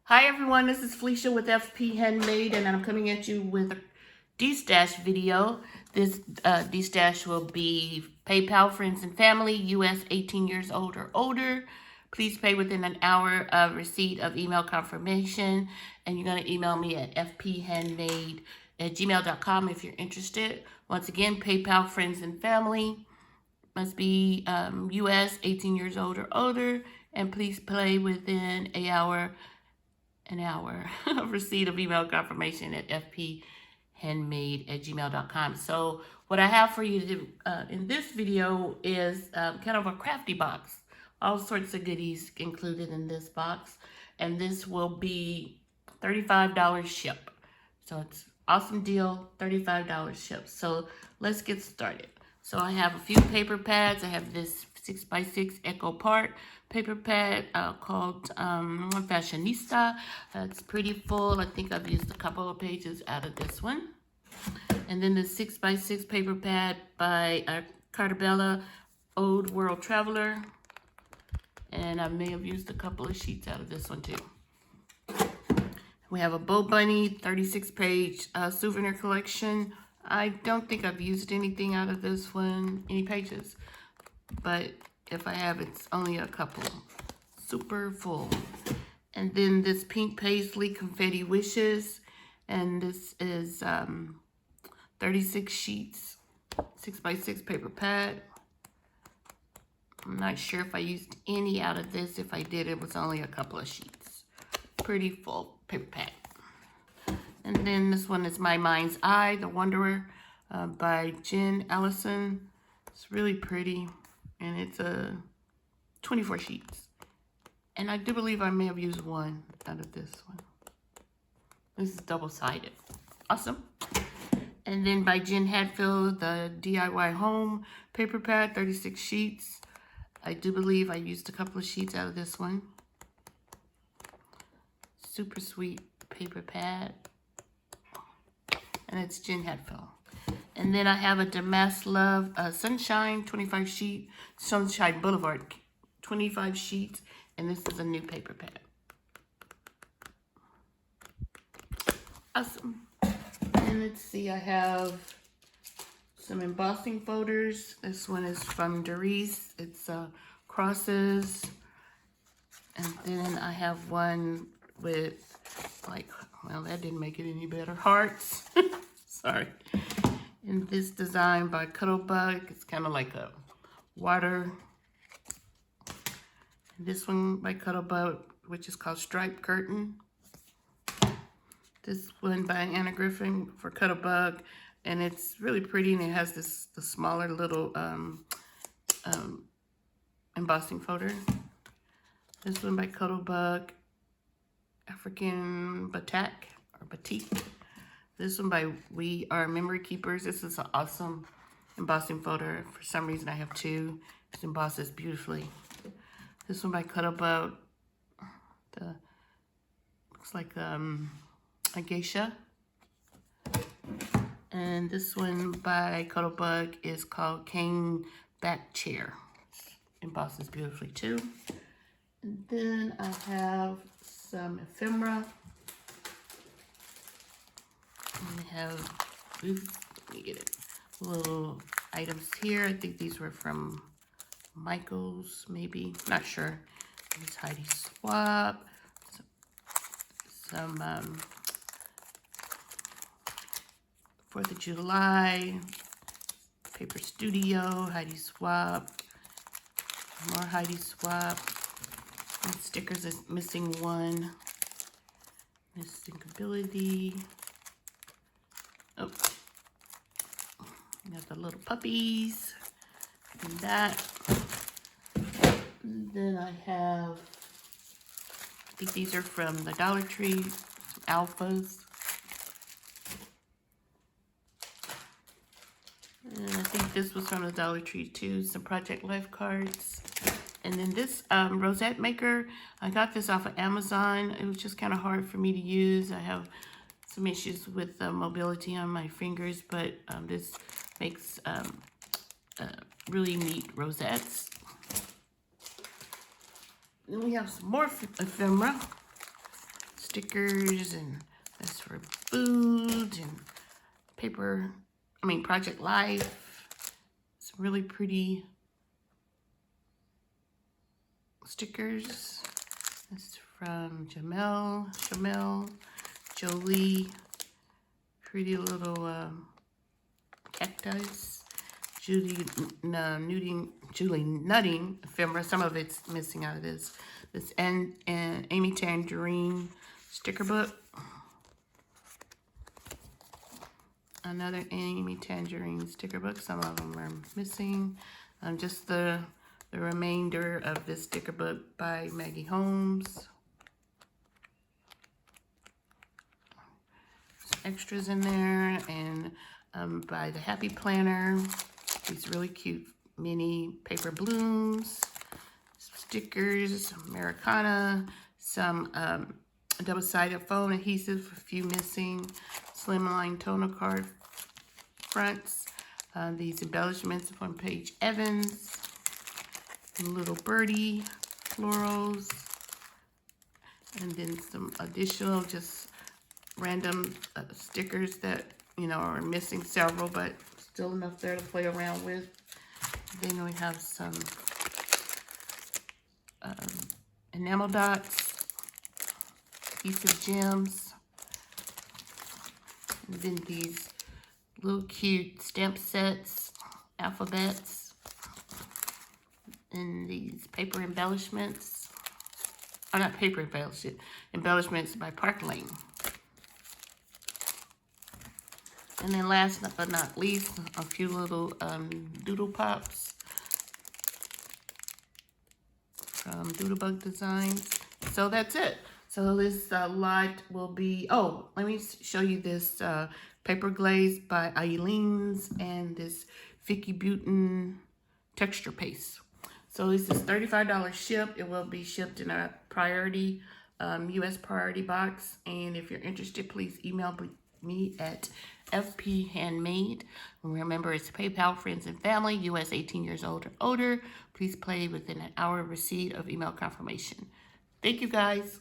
Hi everyone, this is Felicia with FP Handmade, and I'm coming at you with a Destash video. This Destash will be PayPal, friends and family, US 18 years old or older. Please pay within an hour of receipt of email confirmation, and you're going to email me at fphandmade@gmail.com if you're interested. Once again, PayPal, friends and family, must be US 18 years old or older, and please pay within an hour of receipt of email confirmation at fphandmade@gmail.com. So what I have for you to do in this video is kind of a crafty box. All sorts of goodies included in this box. And this will be $35 ship. So it's awesome deal, $35 ship. So let's get started. So I have a few paper pads. I have this 6x6 Echo Part paper pad called Fashionista. It's pretty full. I think I've used a couple of pages out of this one. And then the 6x6 paper pad by Cartabella Old World Traveler. And I may have used a couple of sheets out of this one too. We have a Bow Bunny 36-page souvenir collection. I don't think I've used anything out of this one, any pages, but if I have, it's only a couple. Super full. And then this pink paisley confetti wishes, and this is 36 sheets, 6x6 paper pad. I'm not sure if I used any out of this. If I did, it was only a couple of sheets. Pretty full paper pad. And then this one is My Mind's Eye, The Wanderer by Jen Allison. It's really pretty, and it's 24 sheets. And I do believe I may have used one out of this one. This is double-sided. Awesome. And then by Jen Hadfield, the DIY Home paper pad, 36 sheets. I do believe I used a couple of sheets out of this one. Super sweet paper pad. And it's Jen Hadfield. And then I have a Damask Love Sunshine 25 sheet, Sunshine Boulevard 25 sheets, and this is a new paper pad. Awesome. And let's see, I have some embossing folders. This one is from Doris. It's crosses. And then I have one with well, that didn't make it any better, hearts. Sorry. And this design by Cuttlebug. It's kind of like a water. And this one by Cuttlebug, which is called Striped Curtain. This one by Anna Griffin for Cuttlebug, and it's really pretty, and it has the smaller little embossing folder. This one by Cuttlebug, African Batik or Batik. This one by We Are Memory Keepers. This is an awesome embossing folder. For some reason I have two. It embosses beautifully. This one by Cuttlebug. Looks like a geisha. And this one by Cuttlebug is called Cane Back Chair. Embosses beautifully too. And then I have some ephemera. And I have, let me get it, little items here. I think these were from Michael's, maybe, not sure. There's Heidi Swap, some 4th of July, Paper Studio, Heidi Swap, more Heidi Swap, and stickers is missing one, Distinctability. Oh, we got the little puppies, and that. And then I have, I think these are from the Dollar Tree, some alphas. And I think this was from the Dollar Tree too, some Project Life cards. And then this rosette maker, I got this off of Amazon. It was just kind of hard for me to use. I have some issues with mobility on my fingers, but this makes really neat rosettes. Then we have some more ephemera. stickers, and this for food and paper, Project Life. It's really pretty stickers. This from Jamel, Jolie, pretty little cactus, Julie Nutting ephemera. Some of it's missing out of this. This and Amy Tangerine sticker book. Another Amy Tangerine sticker book. Some of them are missing. Just the remainder of this sticker book by Maggie Holmes. Some extras in there, and by the Happy Planner. These really cute mini paper blooms, stickers, Americana, some double-sided foam adhesive, a few missing, slimline toner card fronts, these embellishments from Paige Evans, little birdie florals, and then some additional just random stickers that, are missing several, but still enough there to play around with. Then we have some enamel dots, adhesive gems, and then these little cute stamp sets, alphabets, and these paper embellishments. Oh, not paper embellishments by Park Lane. And then last but not least, a few little doodle pops from Doodlebug Designs. So that's it. So this lot will be, let me show you this paper glaze by Eileen's and this Vicky Butin texture paste. So this is $35 ship. It will be shipped in a priority, US priority box. And if you're interested, please email me at FP Handmade. Remember, it's PayPal, friends and family, US 18 years old or older. Please pay within an hour of receipt of email confirmation. Thank you, guys.